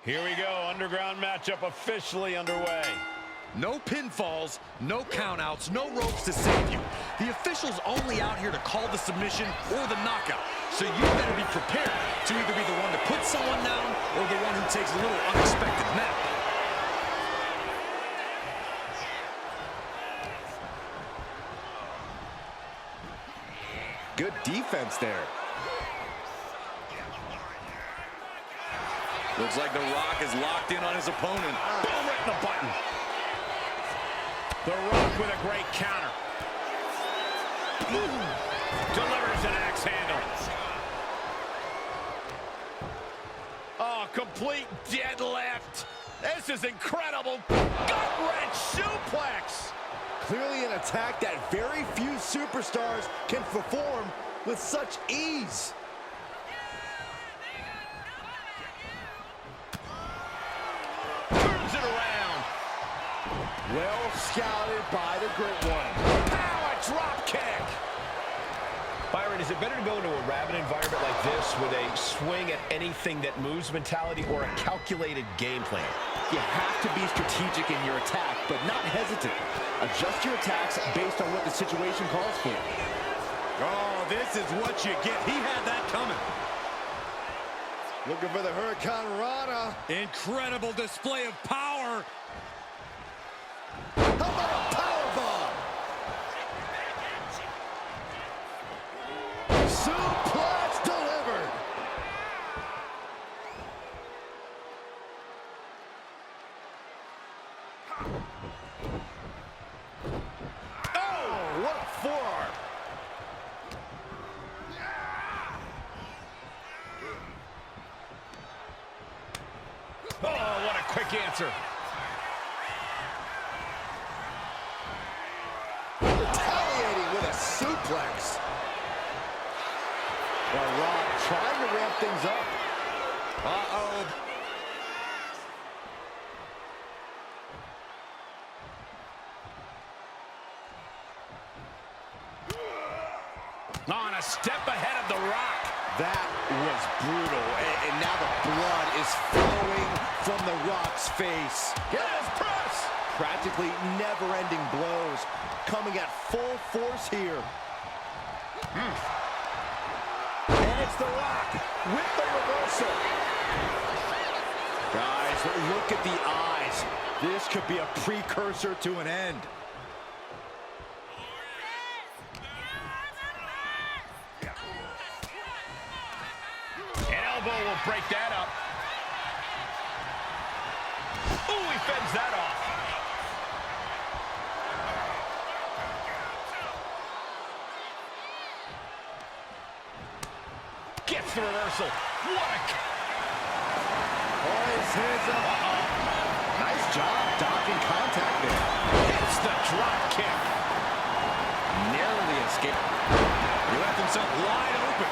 Here we go, underground matchup officially underway. No pinfalls, no countouts, no ropes to save you. The official's only out here to call the submission or the knockout. So you better be prepared to either be the one to put someone down or the one who takes a little unexpected nap. Good defense there. Looks like The Rock is locked in on his opponent. Boom, right in the button. The Rock with a great counter. Delivers an axe handle. Oh, complete deadlift. This is incredible. Gut-wrench suplex. Clearly an attack that very few superstars can perform with such ease. Turns it around. Well scouted by the Great One. Power drop kick. Byron, is it better to go into a rabid environment like this with a swing at anything that moves mentality or a calculated game plan? You have to be strategic in your attack, but not hesitant. Adjust your attacks based on what the situation calls for. Oh, this is what you get. He had that coming. Looking for the Hurricane Rana. Incredible display of power. How about a powerbomb? Suplex delivered. Oh, what a forearm. Oh, what a quick answer. Retaliating with a suplex. The Rock trying to ramp things up. Uh-oh. On a step ahead of The Rock. That was brutal, and now the blood is flowing from The Rock's face. Yes, press. Practically never-ending blows coming at full force here. And it's The Rock with the reversal. Guys, look at the eyes. This could be a precursor to an end. Will break that up. Ooh, he fends that off. Gets the reversal. What a... Oh, his hands up. Nice job dodging contact there. Hits the drop kick. Narrowly escaped. He left himself wide open.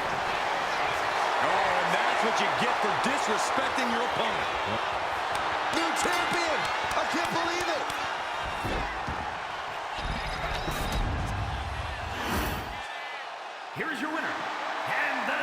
Oh, and that's what you get for disrespecting your opponent. New champion! I can't believe it! Here's your winner, and the...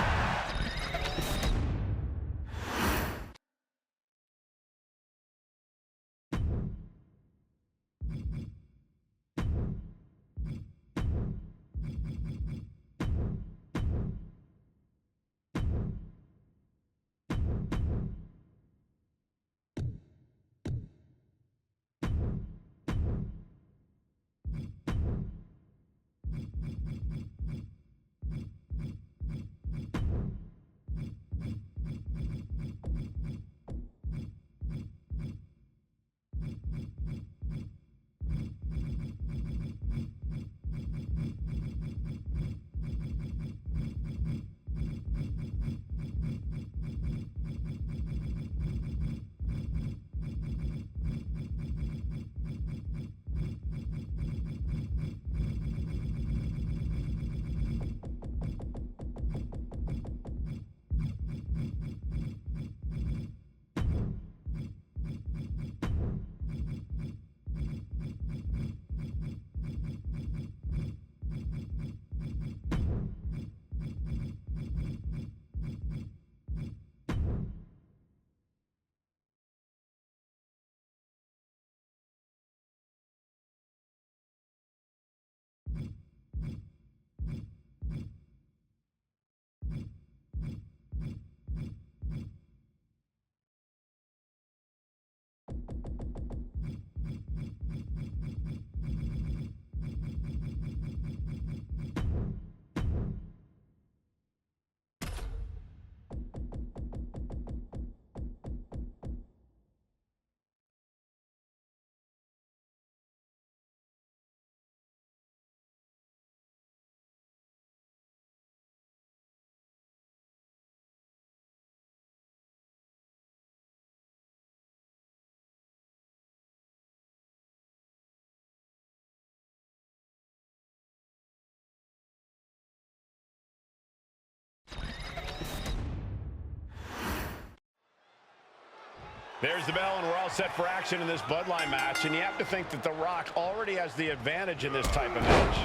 There's the bell, and we're all set for action in this bloodline match. And you have to think that The Rock already has the advantage in this type of match.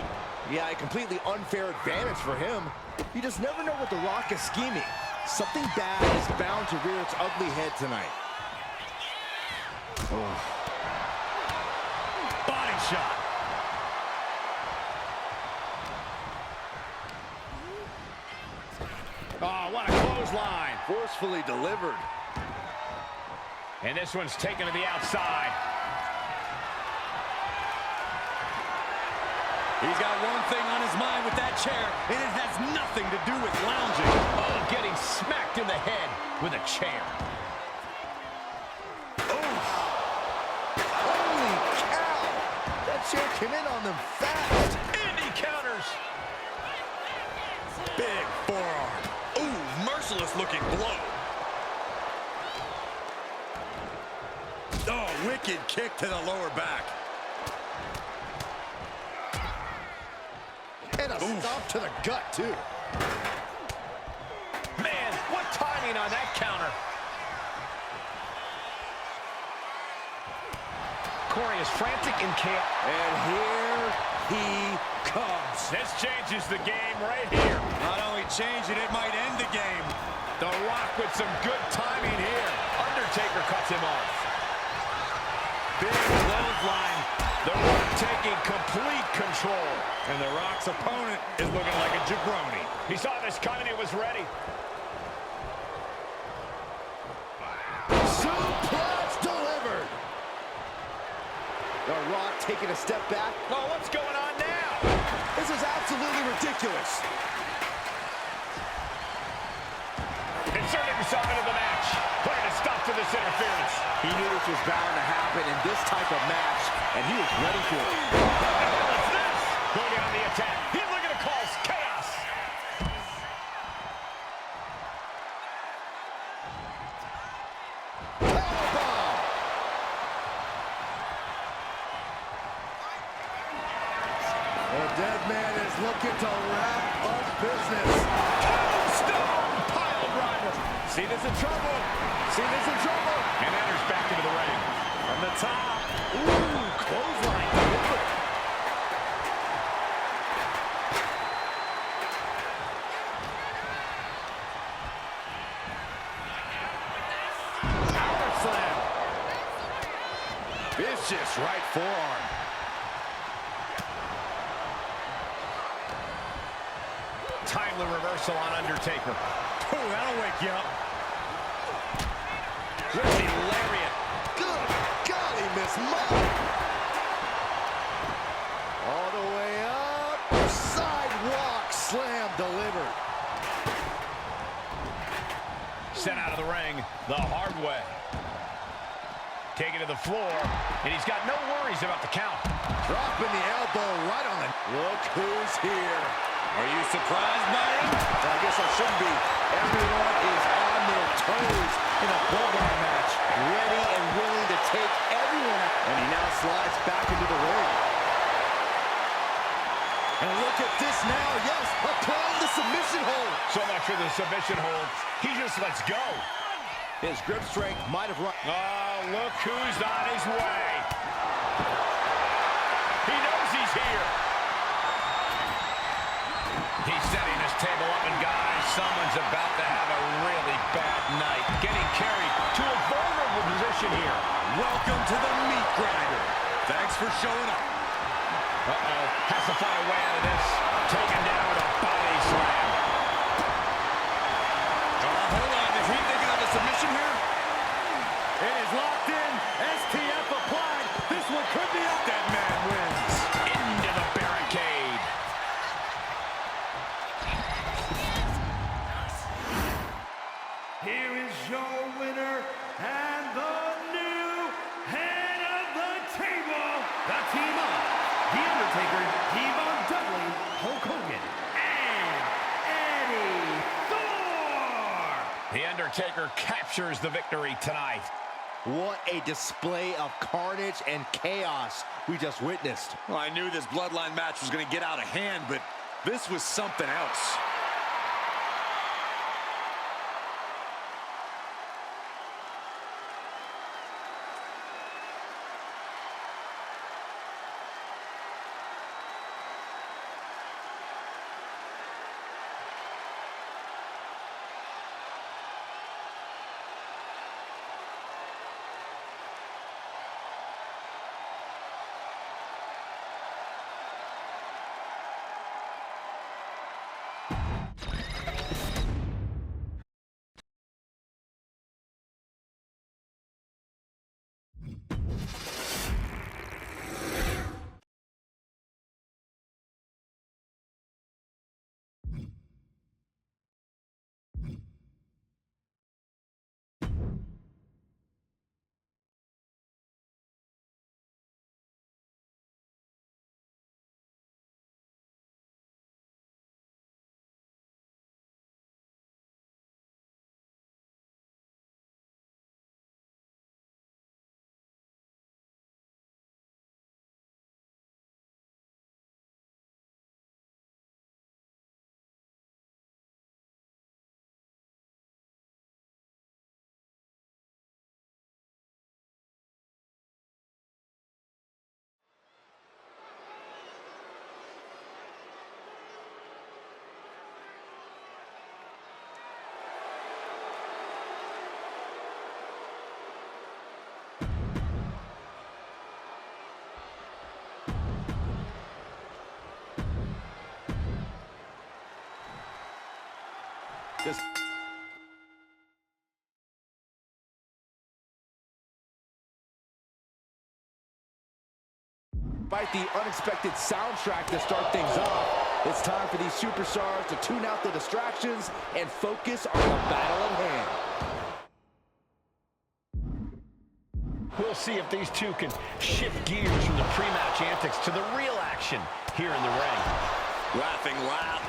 Yeah, a completely unfair advantage for him. You just never know what The Rock is scheming. Something bad is bound to rear its ugly head tonight. Oh. Body shot. Oh, what a clothesline. Forcefully delivered. And this one's taken to the outside. He's got one thing on his mind with that chair, and it has nothing to do with lounging. Oh, getting smacked in the head with a chair. Oh. Holy cow! That chair came in on them fast. And he counters. Big forearm. Ooh, merciless looking blow. Oh, wicked kick to the lower back. And a stop to the gut, too. Man, what timing on that counter. Corey is frantic in camp. And here he comes. This changes the game right here. Not only change it, it might end the game. The Rock with some good timing here. Undertaker cuts him off. Big clothesline. The Rock taking complete control. And The Rock's opponent is looking like a jabroni. He saw this coming and was ready. Suplex delivered. The Rock taking a step back. Oh, what's going on now? This is absolutely ridiculous. Inserting himself into the match. Putting a stop to this interference. He knew this was bound to happen in this type of match, and he was ready for it. What's this? Going on the attack. He's looking to cause chaos. Powerbomb. The dead man is looking to wrap up business. Tombstone pile driver. See this in trouble. See this in trouble. And enters back into the ring. From the top. Ooh, clothesline delivered. Power slam. Vicious right forearm. Timely reversal on Undertaker. Ooh, that'll wake you up. Ripping lariat. Good God, he missed mine. All the way up. Sidewalk slam delivered. Sent out of the ring the hard way. Taken to the floor, and he's got no worries about the count. Dropping the elbow right on the... Look who's here. Are you surprised, Myron? I guess I shouldn't be. Everyone is on their toes in a bloodline match. Ready and willing to take everyone out. And he now slides back into the ring. And look at this now. Yes, applying the submission hold. So much for the submission hold. He just lets go. His grip strength might have run. Oh, look who's on his way. He knows he's here. He's setting his table up, and guys, someone's about to have a really bad night. Getting carried to a vulnerable position here. Welcome to the meat grinder. Thanks for showing up. Uh-oh, has to find a way out of this. Taken down with a body slam. Hold on, is he thinking of a submission here? It is locked in. STF applied. This one could be up. That man wins. Into the barricade. Here is your winner and the new head of the table. The team of The Undertaker, Devon Dudley, Hulk Hogan, and Eddie Thor. The Undertaker captures the victory tonight. What a display of carnage and chaos we just witnessed. Well, I knew this bloodline match was going to get out of hand, but this was something else. Despite the unexpected soundtrack to start things off, it's time for these superstars to tune out the distractions and focus on the battle at hand. We'll see if these two can shift gears from the pre-match antics to the real action here in the ring. Laughing loud.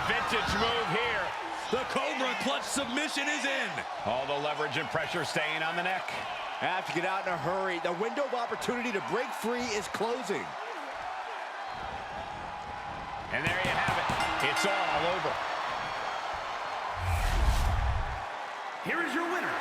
Vintage move here. The Cobra clutch submission is in. All the leverage and pressure staying on the neck. Have to get out in a hurry. The window of opportunity to break free is closing. And there you have it. It's all over. Here is your winner,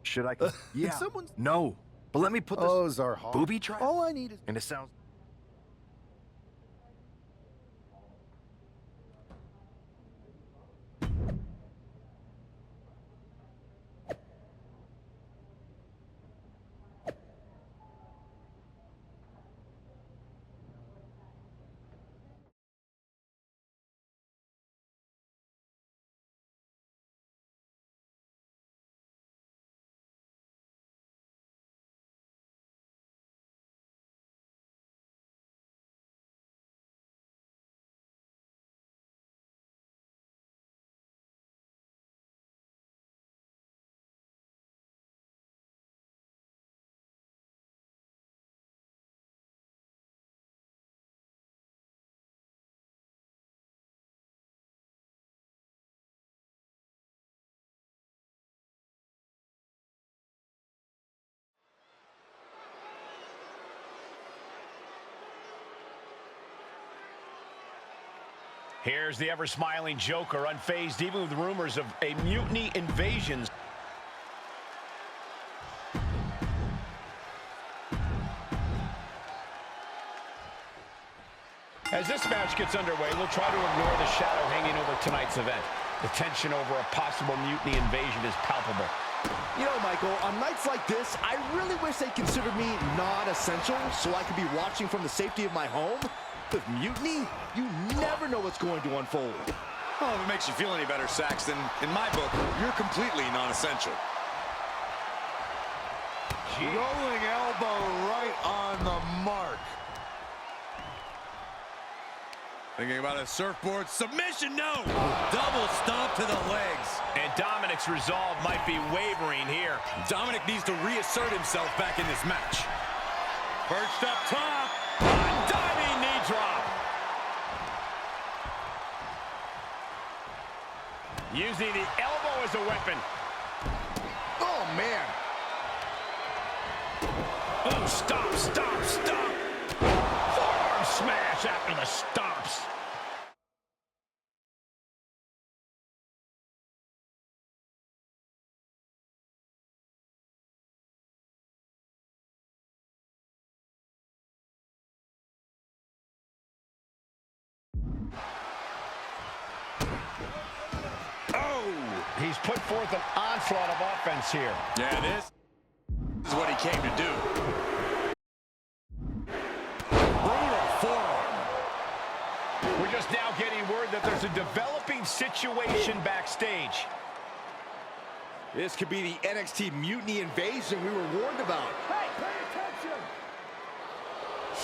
Should I? Yeah. Someone's... No. But let me put this... Those are hard. Booby trap? All I need is... And it sounds... Here's the ever-smiling Joker, unfazed even with rumors of a mutiny invasion. As this match gets underway, we'll try to ignore the shadow hanging over tonight's event. The tension over a possible mutiny invasion is palpable. You know, Michael, on nights like this, I really wish they considered me non-essential so I could be watching from the safety of my home. With mutiny, you never know what's going to unfold. Oh, if it makes you feel any better, Saxton, in my book, you're completely non-essential. Rolling elbow right on the mark. Thinking about a surfboard submission, no! Double stomp to the legs. And Dominic's resolve might be wavering here. Dominic needs to reassert himself back in this match. Perched up top. A diving knee drop. Using the elbow as a weapon. Oh, man. Oh, stop, stop, stop. Forearm smash after the stomps. He's put forth an onslaught of offense here. Yeah, this is what he came to do. Brutal forearm. We're just now getting word that there's a developing situation backstage. This could be the NXT mutiny invasion we were warned about. Hey, pay attention!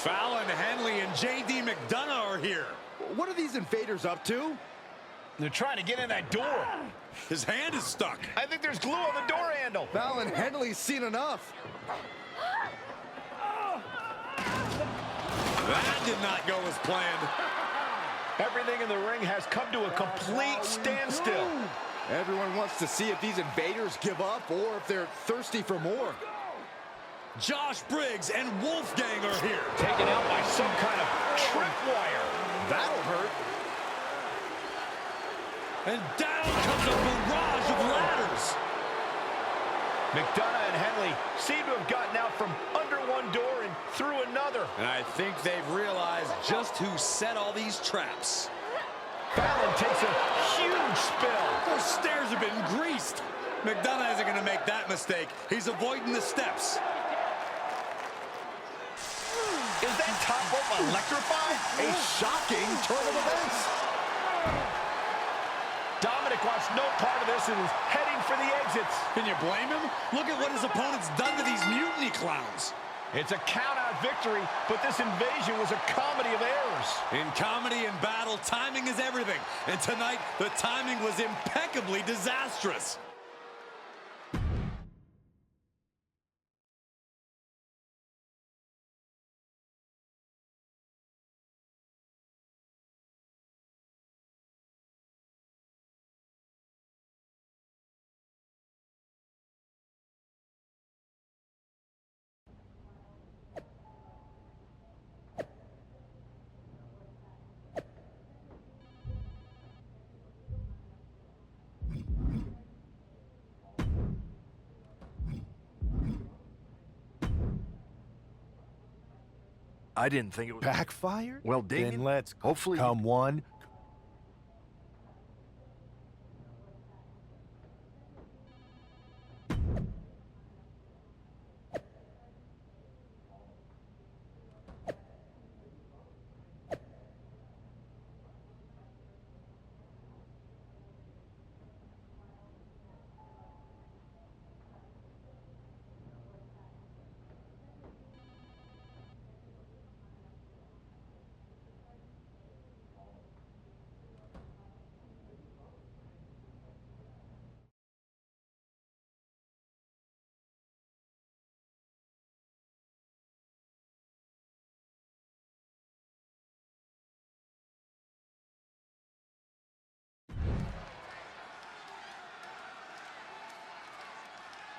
Fallon Henley and J.D. McDonough are here. What are these invaders up to? They're trying to get in that door. His hand is stuck. I think there's glue on the door handle. Fallon Henley's seen enough. That did not go as planned. Everything in the ring has come to a complete standstill. Everyone wants to see if these invaders give up or if they're thirsty for more. Josh Briggs and Wolfgang are here. Taken out by some kind of tripwire. That'll hurt. And down comes a barrage of ladders. McDonough and Henley seem to have gotten out from under one door and through another. And I think they've realized just who set all these traps. Fallon takes a huge spill. Those stairs have been greased. McDonough isn't going to make that mistake. He's avoiding the steps. Is that top rope electrified? A shocking turn of events. Dominic wants no part of this and is heading for the exits. Can you blame him? Look at what his opponent's done to these mutiny clowns. It's a count-out victory, but this invasion was a comedy of errors. In comedy and battle, timing is everything. And tonight, the timing was impeccably disastrous. I didn't think it was Backfired? well, dig Then it. let's Hopefully come one.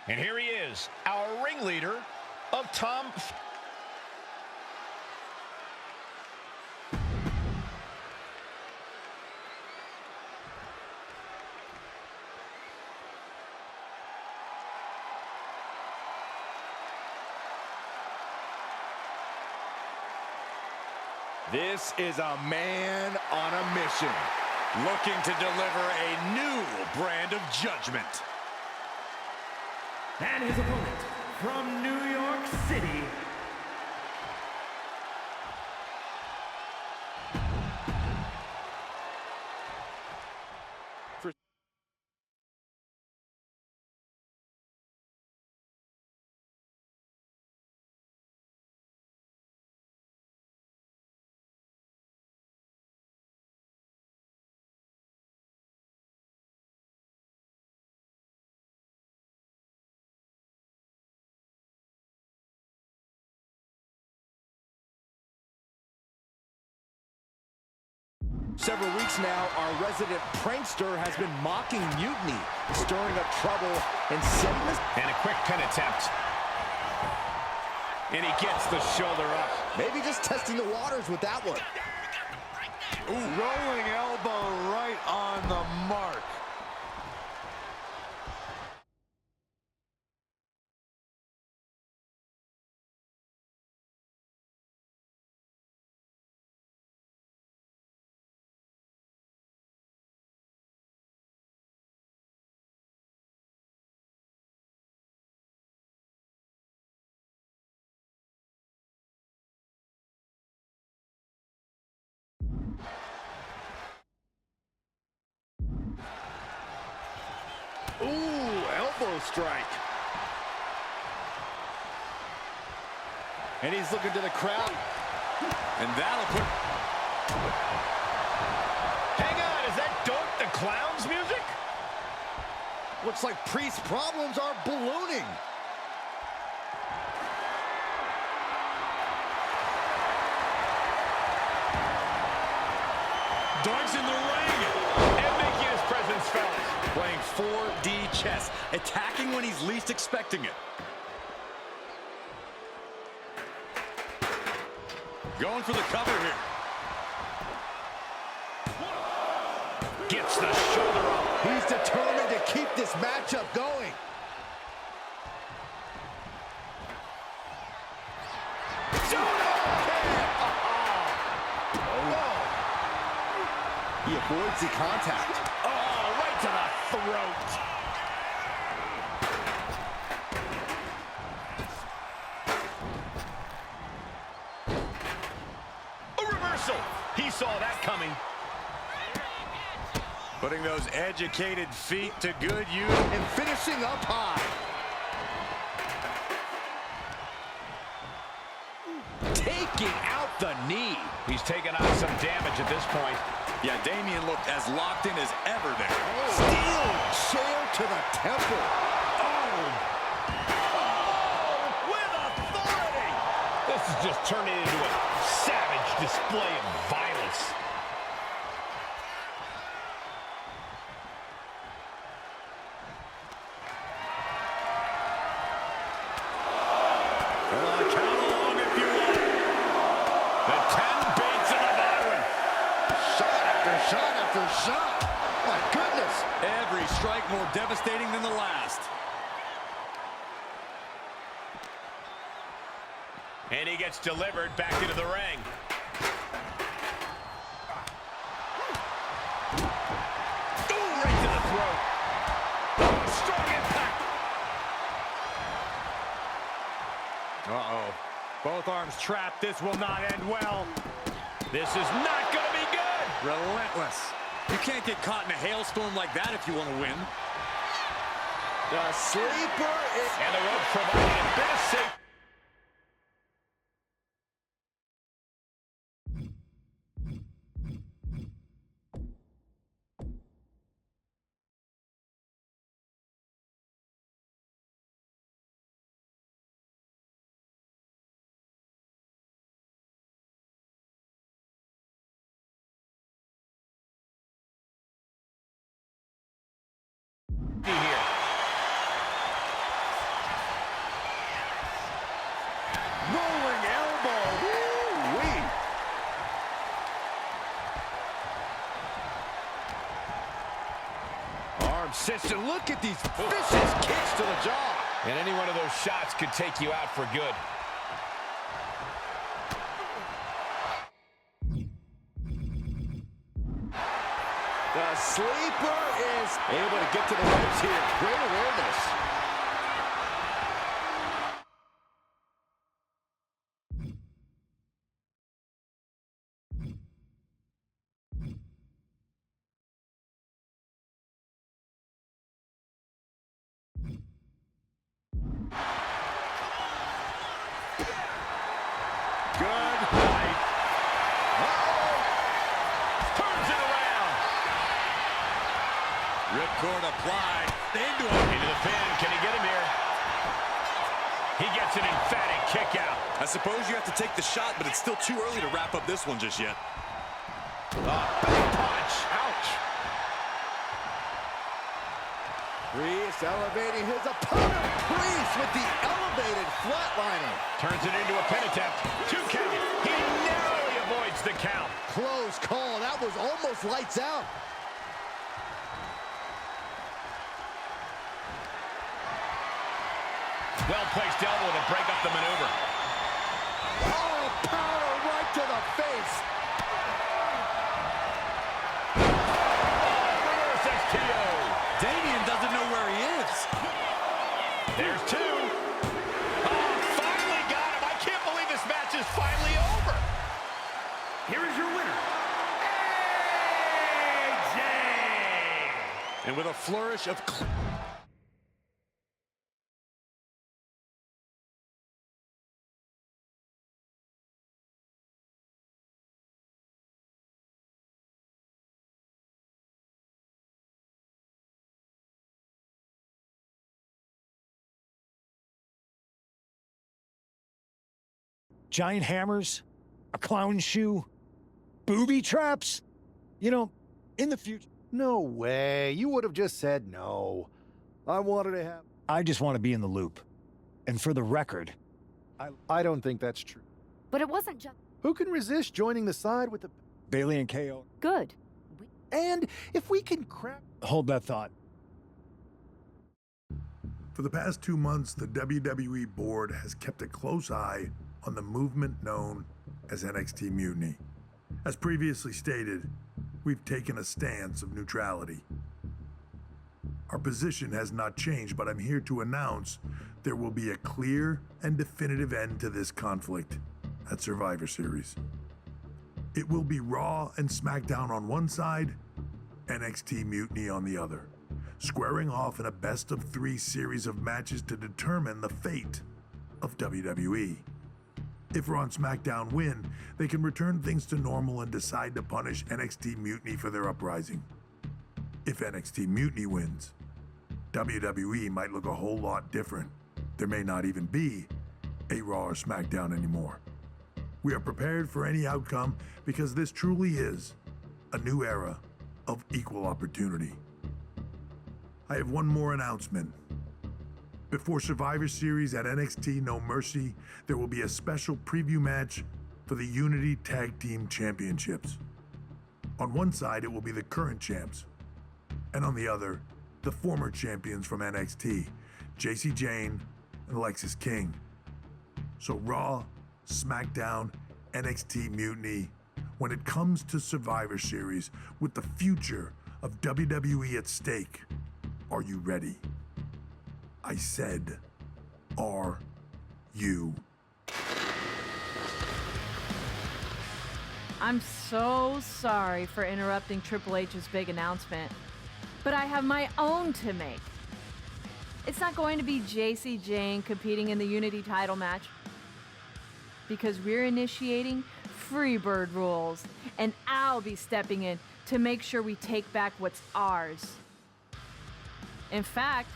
And here he is, our ringleader of Tom. This is a man on a mission. Looking to deliver a new brand of judgment. And his opponent from New York City, Several weeks now, our resident prankster has been mocking Mutiny, stirring up trouble and setting this. And a quick pin attempt. And he gets the shoulder up. Maybe just testing the waters with that one. Ooh, rolling elbow right on the mark. Ooh, elbow strike. And he's looking to the crowd. And that'll put... Hang on, is that Dope the Clown's music? Looks like Priest's problems are ballooning. Darts in the ring. And making his presence felt. Playing 4D chess, attacking when he's least expecting it. Going for the cover here. Gets the shoulder up. He's determined to keep this matchup going. He avoids the contact. Oh, right to the throat. A reversal. He saw that coming. Putting those educated feet to good use. And finishing up high. Taking out the knee. He's taken on some damage at this point. Yeah, Damian looked as locked in as ever there. Steel chair to the temple. With authority. This is just turning into a savage display of violence. Count along if you want. The 10 beats of the veteran. Shot after shot after shot. My goodness. Every strike more devastating than the last. And he gets delivered back into the ring. Ooh, right to the throat. Oh, strong impact. Uh-oh. Both arms trapped. This will not end well. This is not going to be good. Relentless. You can't get caught in a hailstorm like that if you want to win. The sleeper is... And the rope providing a bit of safety. Here. Rolling elbow. Woo-wee. Arm system. Look at these vicious kicks to the jaw. And any one of those shots could take you out for good. The sleeper is able to get to the ropes here. Great awareness. Good night. Turns it around. Ripcord applied. Into him. Into the pin. Can he get him here? He gets an emphatic kick out. I suppose you have to take the shot, but it's still too early to wrap up this one just yet. Big punch. Ouch. Priest elevating his opponent. Priest with the elevated flatliner. Turns it into a pin attempt. 2 count. He narrowly avoids the count. Close call. That was almost lights out. Well-placed elbow to break up the maneuver. Oh, power right to the face. Reverse STO. Damian doesn't know where he is. There's 2. Oh, finally got him. I can't believe this match is finally over. Here is your winner, AJ. And with a flourish of... Giant hammers? A clown shoe? Booby traps? You know, in the future... No way. You would have just said no. I wanted to have... I just want to be in the loop. And for the record... I don't think that's true. But it wasn't just Who can resist joining the side with the... Bailey and KO... good. And if we can crack... Hold that thought. For the past 2 months, the WWE board has kept a close eye on the movement known as NXT Mutiny. As previously stated, we've taken a stance of neutrality. Our position has not changed, but I'm here to announce there will be a clear and definitive end to this conflict at Survivor Series. It will be Raw and SmackDown on one side, NXT Mutiny on the other, squaring off in a best-of-3 series of matches to determine the fate of WWE. If Raw and SmackDown win, they can return things to normal and decide to punish NXT Mutiny for their uprising. If NXT Mutiny wins, WWE might look a whole lot different. There may not even be a Raw or SmackDown anymore. We are prepared for any outcome because this truly is a new era of equal opportunity. I have one more announcement. Before Survivor Series at NXT No Mercy, there will be a special preview match for the Unity Tag Team Championships. On one side, it will be the current champs, and on the other, the former champions from NXT, Jacy Jayne and Lexis King. So Raw, SmackDown, NXT Mutiny, when it comes to Survivor Series with the future of WWE at stake, are you ready? I said, are you? I'm so sorry for interrupting Triple H's big announcement, but I have my own to make. It's not going to be Jacy Jayne competing in the Unity title match, because we're initiating Freebird rules, and I'll be stepping in to make sure we take back what's ours. In fact,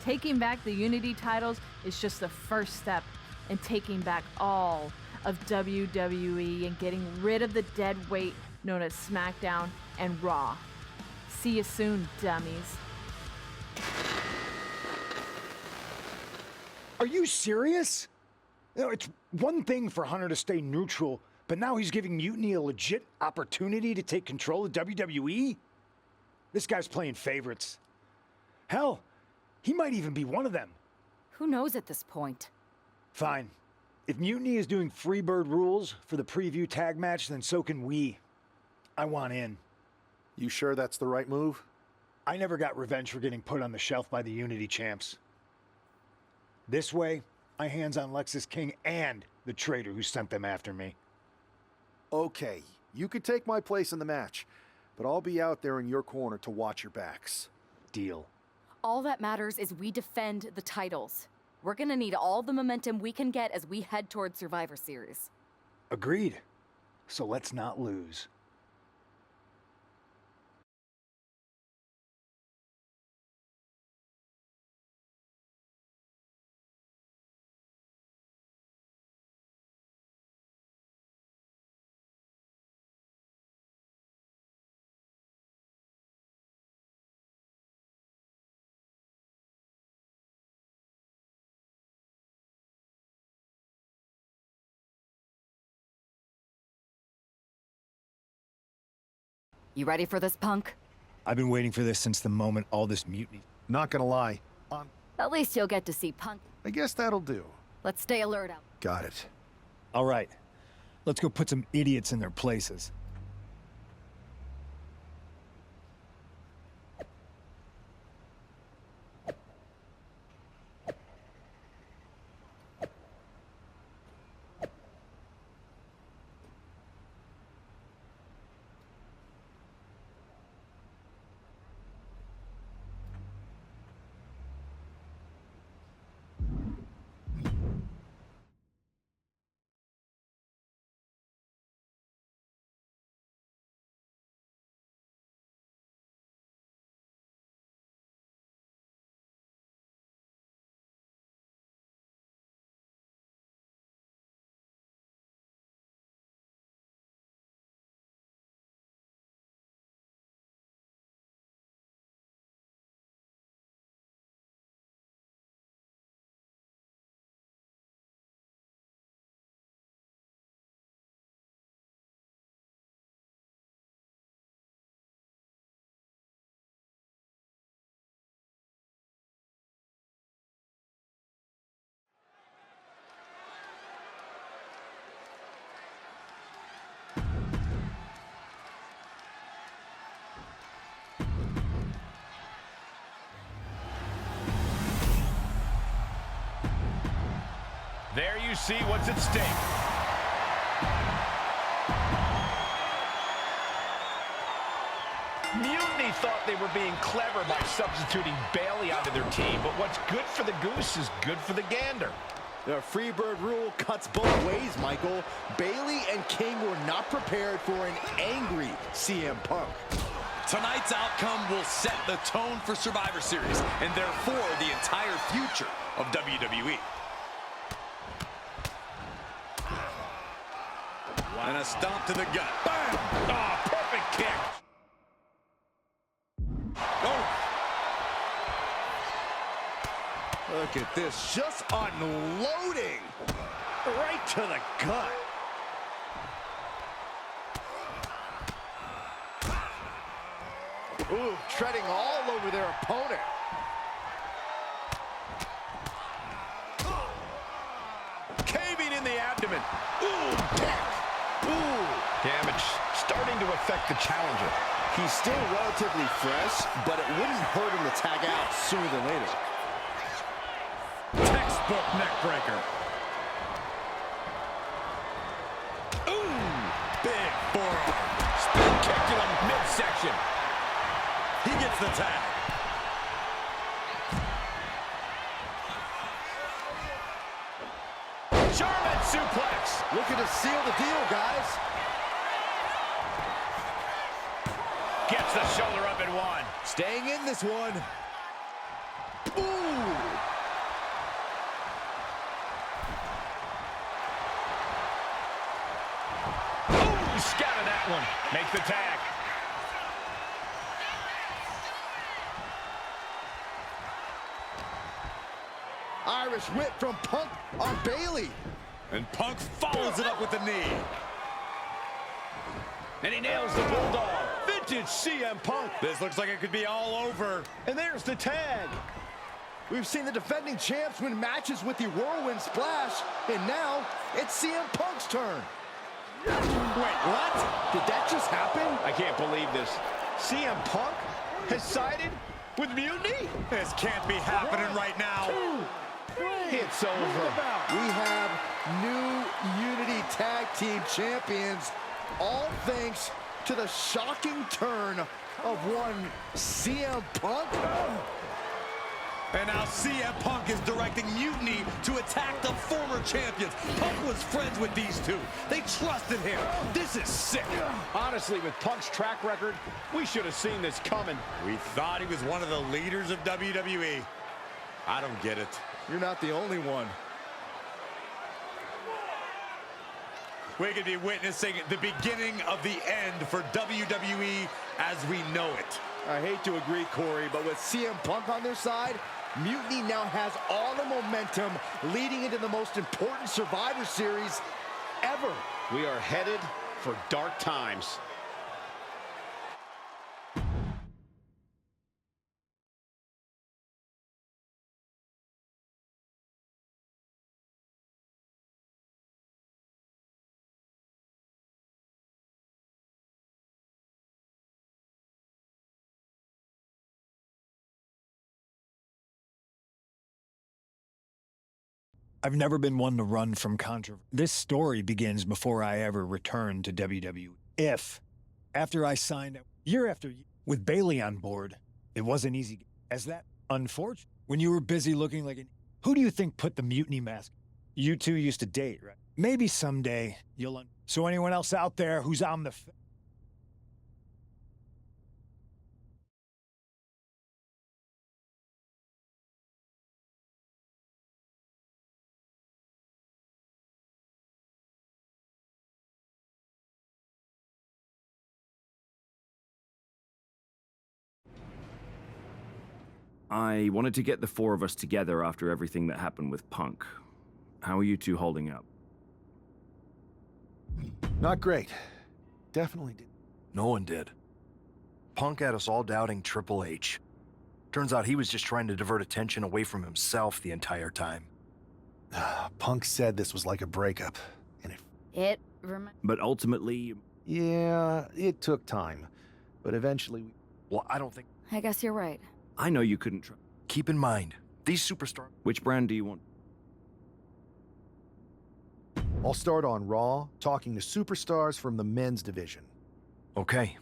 taking back the Unity titles is just the first step in taking back all of WWE and getting rid of the dead weight known as SmackDown and Raw. See you soon, dummies. Are you serious? You know, it's one thing for Hunter to stay neutral, but now he's giving Mutiny a legit opportunity to take control of WWE? This guy's playing favorites. Hell, he might even be one of them. Who knows at this point? Fine. If Mutiny is doing Freebird rules for the preview tag match, then so can we. I want in. You sure that's the right move? I never got revenge for getting put on the shelf by the Unity champs. This way, I hands on Lexis King and the traitor who sent them after me. Okay, you could take my place in the match, but I'll be out there in your corner to watch your backs. Deal. All that matters is we defend the titles. We're gonna need all the momentum we can get as we head toward Survivor Series. Agreed. So let's not lose. You ready for this, punk? I've been waiting for this since the moment all this mutiny... Not gonna lie. At least you'll get to see Punk. I guess that'll do. Let's stay alert out. Got it. All right. Let's go put some idiots in their places. There you see what's at stake. Mutiny thought they were being clever by substituting Bailey onto their team, but what's good for the goose is good for the gander. The Freebird rule cuts both ways, Michael. Bailey and King were not prepared for an angry CM Punk. Tonight's outcome will set the tone for Survivor Series, and therefore the entire future of WWE. Wow. And a stomp to the gut. Bam! Oh, perfect kick. Oh. Look at this, just unloading right to the gut. Ooh, treading all over their opponent. Caving in the abdomen. Ooh, kick. Ooh. Damage starting to affect the challenger. He's still relatively fresh, but it wouldn't hurt him to tag out sooner than later. Textbook neck breaker. Ooh, big forearm. Spin kick to the midsection. He gets the tag. German suplex. Looking to seal the deal, guys. Gets the shoulder up and one. Staying in this one. Ooh. Ooh, scouted that one. Makes the tag. Irish whip from Punk on Bailey. And Punk follows it up with the knee. And he nails the bulldog. Vintage CM Punk. This looks like it could be all over. And there's the tag. We've seen the defending champs win matches with the whirlwind splash, and now it's CM Punk's turn. Wait, what? Did that just happen? I can't believe this. CM Punk has sided with Mutiny? This can't be happening right now. It's over. We have new Unity Tag Team Champions, all thanks to the shocking turn of one CM Punk. And now CM Punk is directing Mutiny to attack the former champions. Punk was friends with these two. They trusted him. This is sick. Honestly, with Punk's track record, we should have seen this coming. We thought he was one of the leaders of WWE. I don't get it. You're not the only one. We could be witnessing the beginning of the end for WWE as we know it. I hate to agree, Corey, but with CM Punk on their side, Mutiny now has all the momentum leading into the most important Survivor Series ever. We are headed for dark times. I've never been one to run from controversy. This story begins before I ever returned to WWE. After I signed year after year with Bailey on board, it wasn't easy. As that unfortunate, when you were busy looking like an... Who do you think put the mutiny mask? You two used to date, right? Maybe someday you'll... So anyone else out there who's on the... I wanted to get the four of us together after everything that happened with Punk. How are you two holding up? Not great. Definitely did. No one did. Punk had us all doubting Triple H. Turns out he was just trying to divert attention away from himself the entire time. Punk said this was like a breakup, and But ultimately... Yeah, it took time. But eventually... Well, I don't think... I guess you're right. I know you couldn't... Keep in mind, these superstars... Which brand do you want? I'll start on Raw, talking to superstars from the men's division. Okay.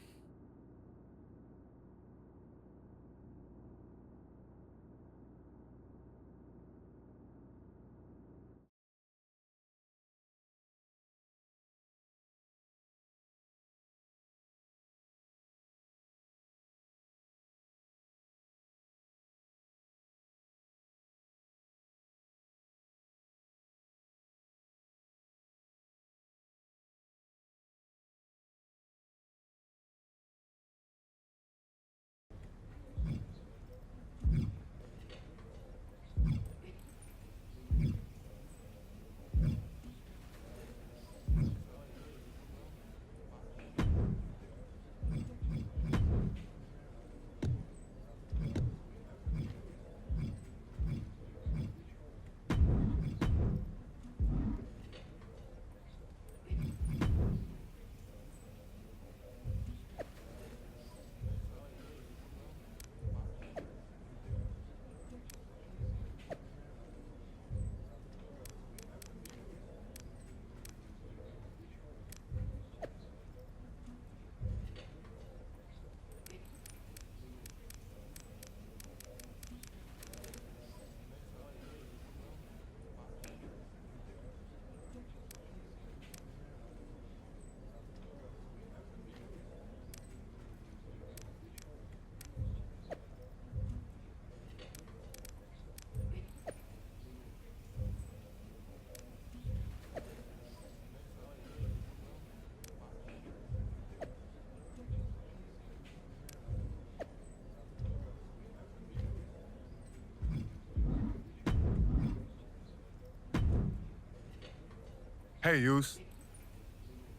Hey, Yus.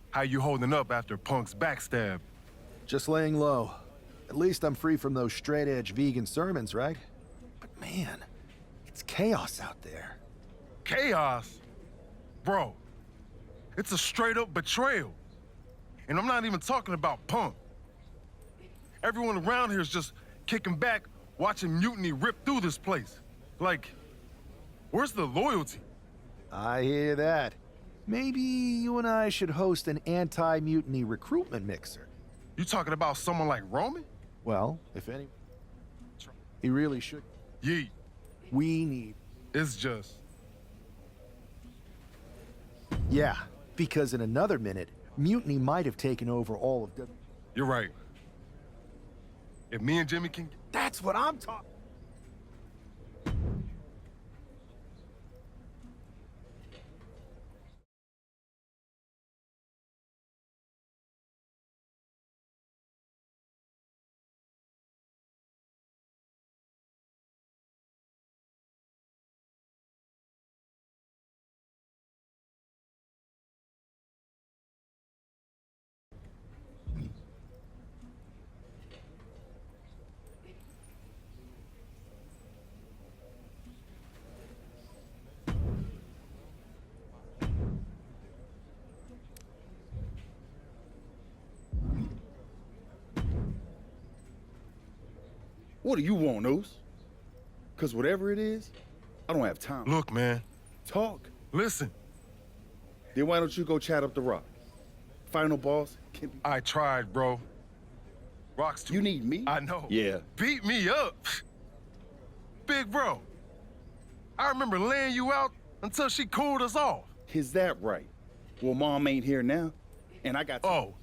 How you holding up after Punk's backstab? Just laying low. At least I'm free from those straight-edge vegan sermons, right? But man, it's chaos out there. Chaos? Bro, it's a straight-up betrayal. And I'm not even talking about Punk. Everyone around here is just kicking back, watching Mutiny rip through this place. Like, where's the loyalty? I hear that. Maybe you and I should host an anti-mutiny recruitment mixer. You talking about someone like Roman? Well, if any... He really should. Yeet. We need... It's just... Yeah, because in another minute, Mutiny might have taken over all of the... You're right. If me and Jimmy can... That's what I'm talking... What do you want, Oos? Because whatever it is, I don't have time. Look, man. Talk. Listen. Then why don't you go chat up the Rock? Final boss can be... I tried, bro. Rock's too... You need me? I know. Yeah. Beat me up. Big bro. I remember laying you out until she cooled us off. Is that right? Well, Mom ain't here now, and I got... Oh.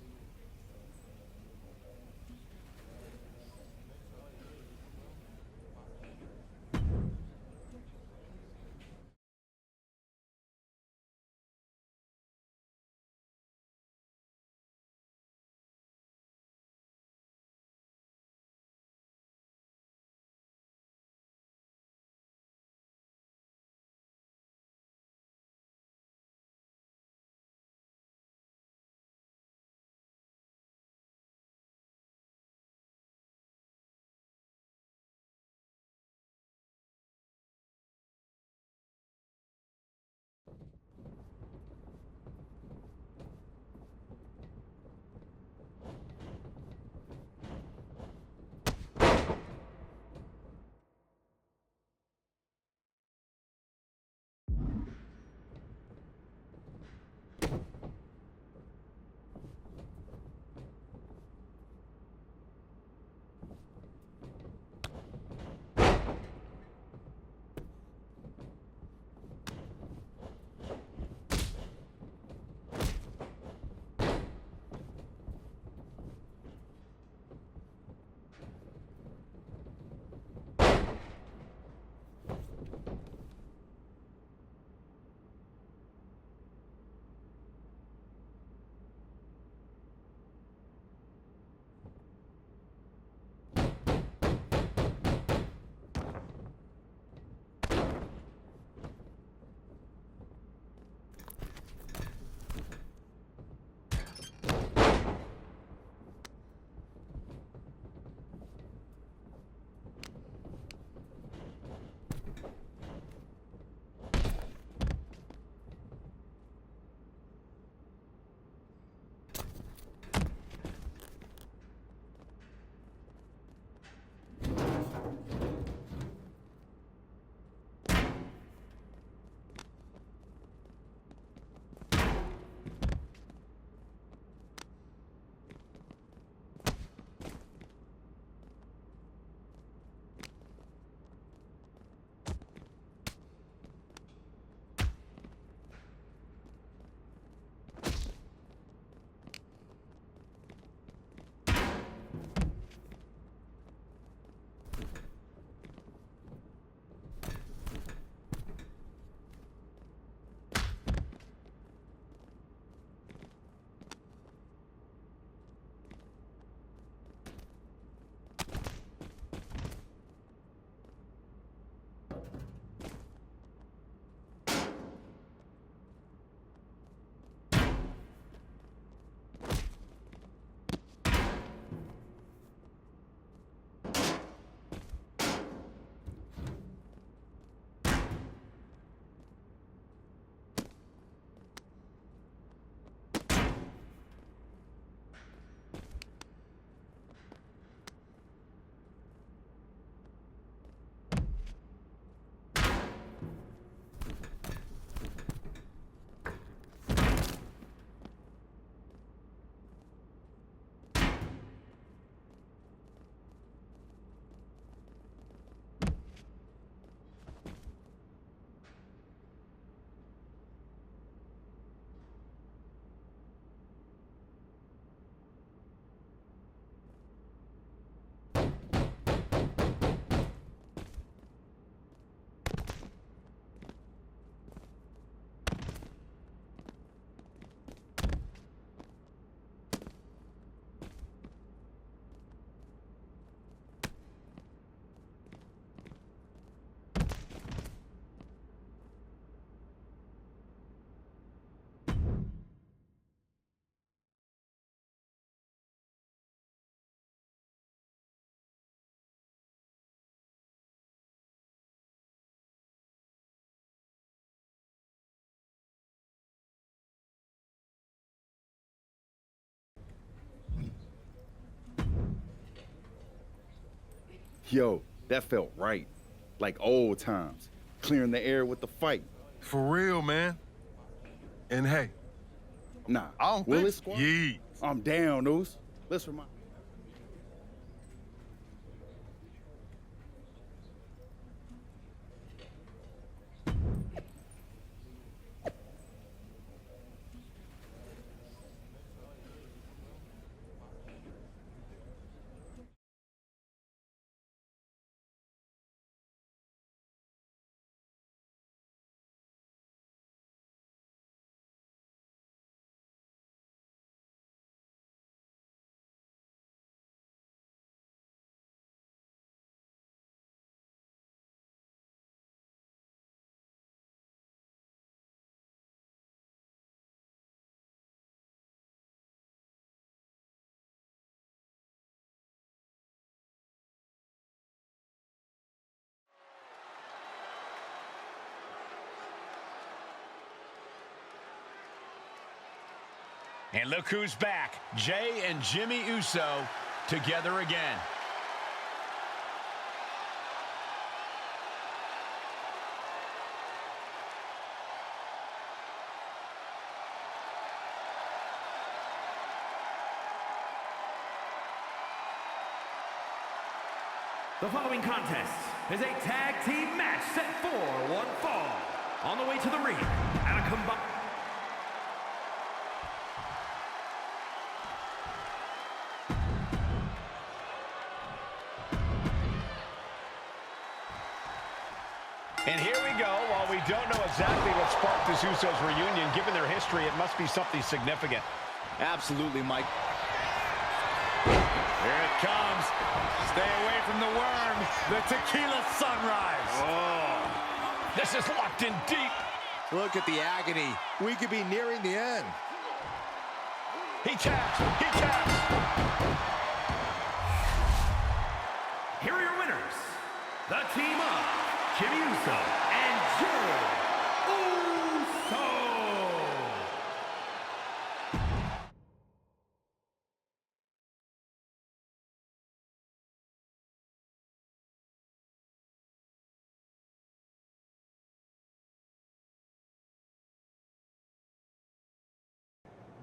Yo, that felt right. Like old times. Clearing the air with the fight. For real, man. And hey, Nah, I don't Willis think... squad? Yeah. I'm down, Oos. Let's remind... And look who's back. Jey and Jimmy Uso together again. The following contest is a tag team match set for one fall. On the way to the ring, at a combined... And here we go. While we don't know exactly what sparked this Usos reunion, given their history, it must be something significant. Absolutely, Mike. Here it comes. Stay away from the worm. The tequila sunrise. Oh, this is locked in deep. Look at the agony. We could be nearing the end. He taps. He taps. Here are your winners. The team of Jimmy Uso and Jey Uso.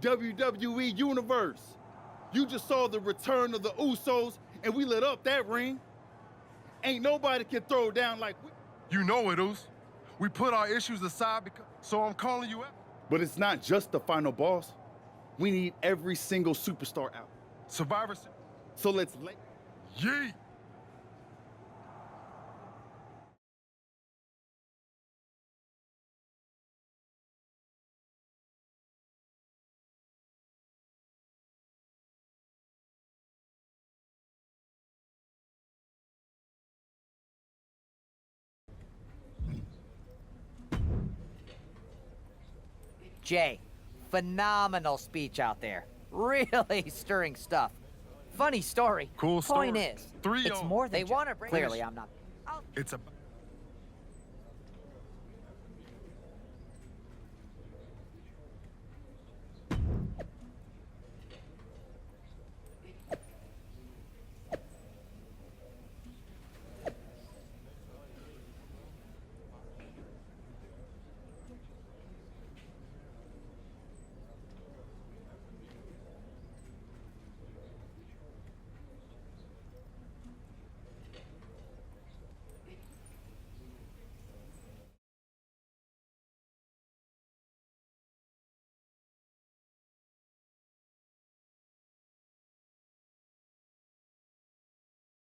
WWE Universe. You just saw the return of the Usos, and we lit up that ring. Ain't nobody can throw down like we... You know it, Oos. We put our issues aside, so I'm calling you out. But it's not just the final boss. We need every single superstar out. Survivor... So let's lay... Yeet! Jey, phenomenal speech out there. Really stirring stuff. Funny story. Cool story. Point is, 3-0. it's more than they want to bring. Clearly, I'm not. It's a...